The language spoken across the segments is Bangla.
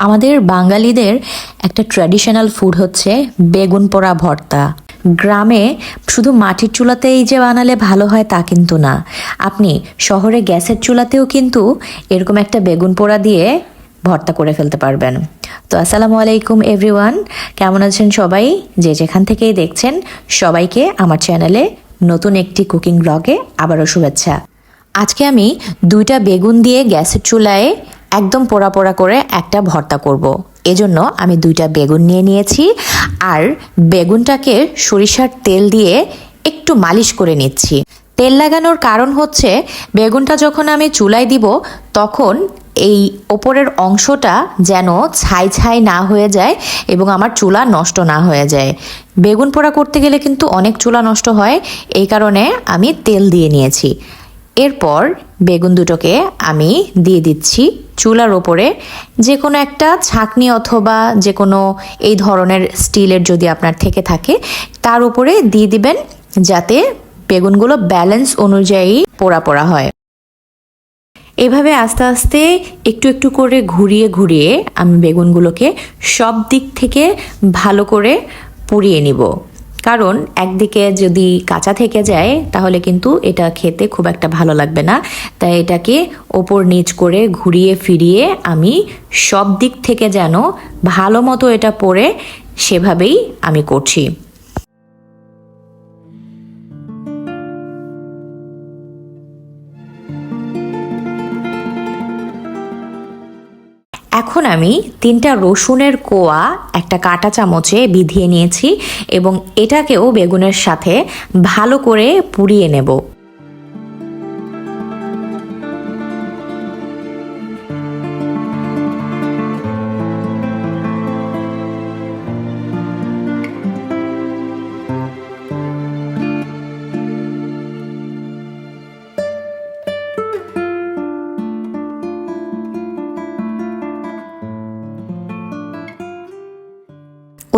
আমাদের বাঙালিদের একটা ট্র্যাডিশনাল ফুড হচ্ছে বেগুন পোড়া ভর্তা। গ্রামে শুধু মাটির চুলাতেই যে বানালে ভালো হয় তা কিন্তু না, আপনি শহরে গ্যাসের চুলাতেও কিন্তু এরকম একটা বেগুন পোড়া দিয়ে ভর্তা করে ফেলতে পারবেন। তো আসসালামু আলাইকুম এভরিওয়ান, কেমন আছেন সবাই? যে যেখান থেকেই দেখছেন সবাইকে আমার চ্যানেলে নতুন একটি কুকিং ব্লগে আবারও শুভেচ্ছা। আজকে আমি 2টা বেগুন দিয়ে গ্যাসের চুলায় একদম পোড়া পোড়া করে একটা ভর্তা করব। এজন্য আমি 2টা বেগুন নিয়ে নিয়েছি আর বেগুনটাকে সরিষার তেল দিয়ে একটু মালিশ করে নিচ্ছি। তেল লাগানোর কারণ হচ্ছে বেগুনটা যখন আমি চুলায় দিব তখন এই ওপরের অংশটা যেন ছাই ছাই না হয়ে যায় এবং আমার চুলা নষ্ট না হয়ে যায়। বেগুন পোড়া করতে গেলে কিন্তু অনেক চুলা নষ্ট হয়, এই কারণে আমি তেল দিয়ে নিয়েছি। এরপর বেগুন দুটোকে আমি দিয়ে দিচ্ছি চুলার ওপরে। যে কোনো একটা ছাঁকনি অথবা যে কোনো এই ধরনের স্টিলের যদি আপনার থেকে থাকে তার উপরে দিয়ে দিবেন, যাতে বেগুনগুলো ব্যালেন্স অনুযায়ী পোড়া পোড়া হয়। এভাবে আস্তে আস্তে একটু একটু করে ঘুরিয়ে ঘুরিয়ে আমি বেগুনগুলোকে সব দিক থেকে ভালো করে পুড়িয়ে নিব, কারণ একদিকে যদি কাঁচা থেকে যায় তাহলে কিন্তু এটা খেতে খুব একটা ভালো লাগবে না। তাই এটাকে ওপর নিচ করে ঘুরিয়ে ফিরিয়ে আমি সব দিক থেকে যেন ভালো মতো এটা পড়ে সেভাবেই আমি করছি। এখন আমি 3টা রসুনের কোয়া একটা কাঁটা চামচে বিধিয়ে নিয়েছি এবং এটাকেও বেগুনের সাথে ভালো করে পুড়িয়ে নেব।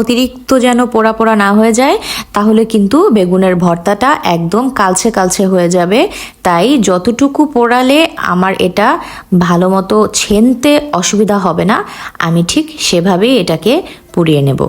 অতিরিক্ত যেন পোড়া পোড়া না হয়ে যায়, তাহলে কিন্তু বেগুনের ভর্তাটা একদম কালচে কালচে হয়ে যাবে। তাই যতটুকু পোড়ালে আমার এটা ভালো মতো ছেনতে অসুবিধা হবে না, আমি ঠিক সেভাবেই এটাকে পুড়িয়ে নেব।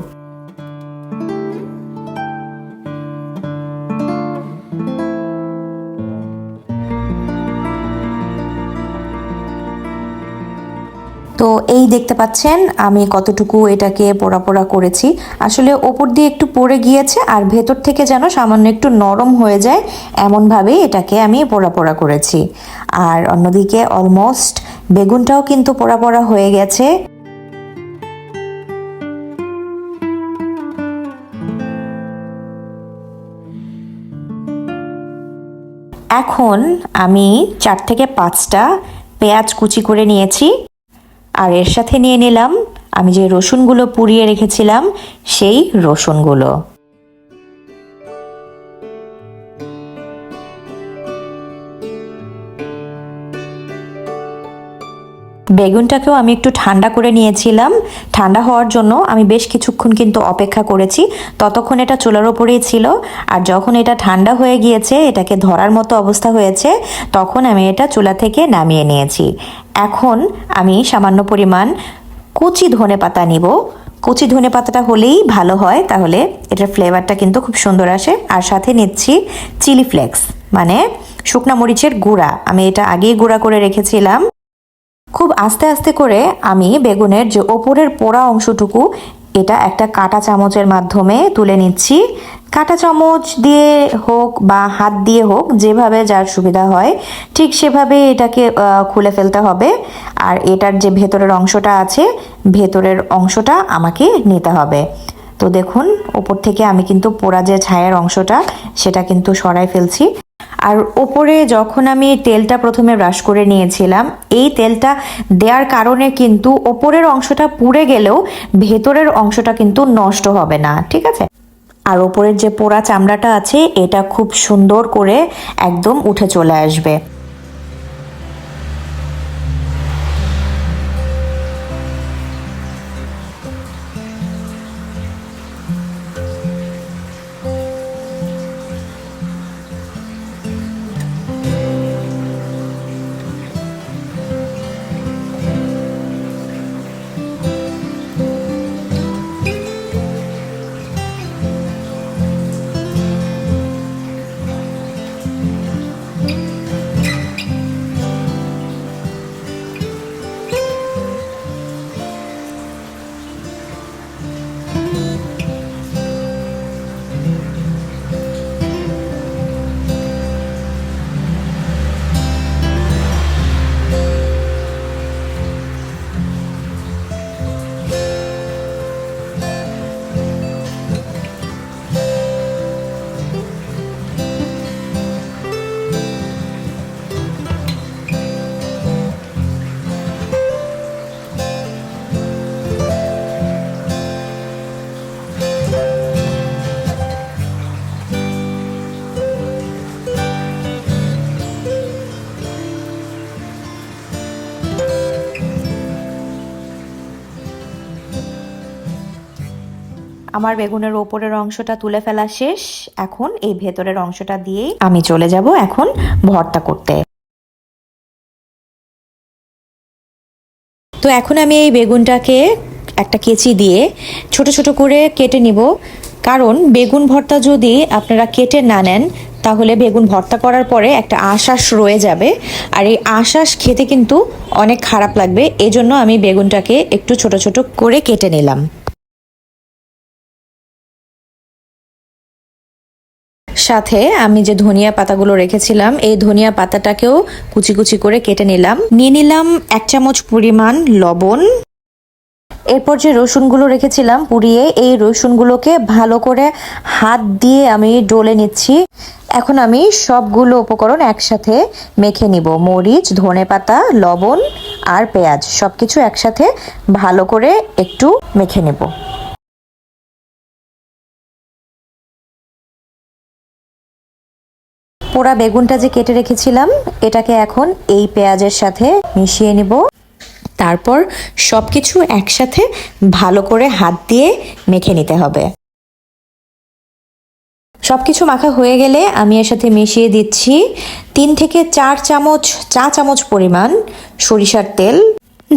তো এই দেখতে পাচ্ছেন আমি কতটুকু এটাকে পোড়া পোড়া করেছি। আসলে ওপর দিয়ে একটু পড়ে গিয়েছে আর ভেতর থেকে যেন সামান্য একটু নরম হয়ে যায় এমনভাবেই এটাকে আমি পোড়া পোড়া করেছি। আর অন্যদিকে অলমোস্ট বেগুনটাও কিন্তু পোড়া পোড়া হয়ে গেছে। এখন আমি 4 থেকে 5টা পেঁয়াজ কুচি করে নিয়েছি আর এর সাথে নিয়ে নিলাম আমি যে রসুনগুলো পুড়িয়ে রেখেছিলাম সেই রসুনগুলো। বেগুনটাকেও আমি একটু ঠান্ডা করে নিয়েছিলাম। ঠান্ডা হওয়ার জন্য আমি বেশ কিছুক্ষণ কিন্তু অপেক্ষা করেছি, ততক্ষণ এটা চুলার ওপরেই ছিল। আর যখন এটা ঠান্ডা হয়ে গিয়েছে, এটাকে ধরার মতো অবস্থা হয়েছে, তখন আমি এটা চুলা থেকে নামিয়ে নিয়েছি। এখন আমি সামান্য পরিমাণ কুচি ধনেপাতা নিব। কুচি ধনেপাতাটা হলেই ভালো হয়, তাহলে এটার ফ্লেভারটা কিন্তু খুব সুন্দর আসে। আর সাথে নিচ্ছি চিলি ফ্লেক্স, মানে শুকনা মরিচের গুঁড়া। আমি এটা আগেই গুঁড়া করে রেখেছিলাম। খুব আস্তে আস্তে করে আমি বেগুনের যে ওপরের পোড়া অংশটুকু এটা একটা কাঁটা চামচের মাধ্যমে তুলে নিচ্ছি। কাঁটা চামচ দিয়ে হোক বা হাত দিয়ে হোক, যেভাবে যার সুবিধা হয় ঠিক সেভাবে এটাকে খুলে ফেলতে হবে। আর এটার যে ভেতরের অংশটা আছে, ভেতরের অংশটা আমাকে নিতে হবে। তো দেখুন, ওপর থেকে আমি কিন্তু পোড়া যে ছায়ের অংশটা সেটা কিন্তু সরাই ফেলছি। আর ওপরে যখন আমি তেলটা প্রথমে ব্রাশ করে নিয়েছিলাম, এই তেলটা দেওয়ার কারণে কিন্তু ওপরের অংশটা পুড়ে গেলেও ভেতরের অংশটা কিন্তু নষ্ট হবে না, ঠিক আছে? আর ওপরের যে পোড়া চামড়াটা আছে এটা খুব সুন্দর করে একদম উঠে চলে আসবে। আমার বেগুনের ওপরের অংশটা তুলে ফেলা শেষ। এখন এই ভেতরের অংশটা দিয়েই আমি চলে যাব এখন ভর্তা করতে। তো এখন আমি এই বেগুনটাকে একটা কেচি দিয়ে ছোট ছোট করে কেটে নিব, কারণ বেগুন ভর্তা যদি আপনারা কেটে না নেন তাহলে বেগুন ভর্তা করার পরে একটা আঁশাশ রয়ে যাবে, আর এই আঁশাশ খেতে কিন্তু অনেক খারাপ লাগবে। এজন্য আমি বেগুনটাকে একটু ছোট ছোট করে কেটে নিলাম। সাথে আমি যে ধনিয়া পাতাগুলো রেখেছিলাম এই ধনিয়া পাতাটাকেও কুচি কুচি করে কেটে নিলাম। নিয়ে নিলাম 1 চামচ পরিমাণ লবণ। এরপর যে রসুনগুলো রেখেছিলাম পুড়িয়ে, এই রসুনগুলোকে ভালো করে হাত দিয়ে আমি ডলে নিচ্ছি। এখন আমি সবগুলো উপকরণ একসাথে মেখে নিব। মরিচ, ধনেপাতা, লবণ আর পেঁয়াজ সবকিছু একসাথে ভালো করে একটু মেখে নেব। পোড়া বেগুনটা যে কেটে রেখেছিলাম এটাকে এখন এই পেঁয়াজের সাথে মিশিয়ে নিব। তারপর সবকিছু একসাথে ভালো করে হাত দিয়ে মেখে নিতে হবে। সবকিছু মাখা হয়ে গেলে আমি এর সাথে মিশিয়ে দিচ্ছি 3 থেকে 4 চা চামচ পরিমাণ সরিষার তেল।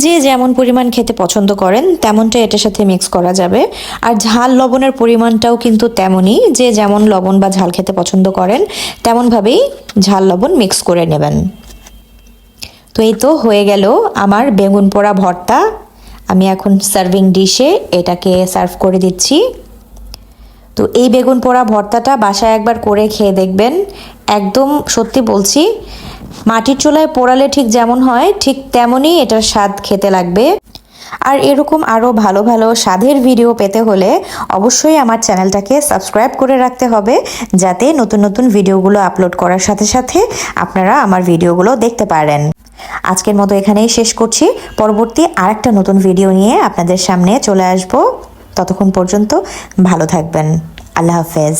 যে যেমন পরিমাণ খেতে পছন্দ করেন তেমনটা এটার সাথে মিক্স করা যাবে। আর ঝাল লবণের পরিমাণটাও কিন্তু তেমনই, যে যেমন লবণ বা ঝাল খেতে পছন্দ করেন তেমনভাবেই ঝাল লবণ মিক্স করে নেবেন। তো এই তো হয়ে গেল আমার বেগুন পোড়া ভর্তা। আমি এখন সার্ভিং ডিশে এটাকে সার্ভ করে দিচ্ছি। তো এই বেগুন পোড়া ভর্তাটা বাসায় একবার করে খেয়ে দেখবেন, একদম সত্যি বলছি মাটির চুলায় পোড়ালে ঠিক যেমন হয় ঠিক তেমনই এটার স্বাদ খেতে লাগবে। আর এরকম আরও ভালো ভালো স্বাদের ভিডিও পেতে হলে অবশ্যই আমার চ্যানেলটাকে সাবস্ক্রাইব করে রাখতে হবে, যাতে নতুন নতুন ভিডিওগুলো আপলোড করার সাথে সাথে আপনারা আমার ভিডিওগুলো দেখতে পারেন। আজকের মতো এখানেই শেষ করছি। পরবর্তী আরেকটা নতুন ভিডিও নিয়ে আপনাদের সামনে চলে আসব। ততক্ষণ পর্যন্ত ভালো থাকবেন। আল্লাহ হাফেজ।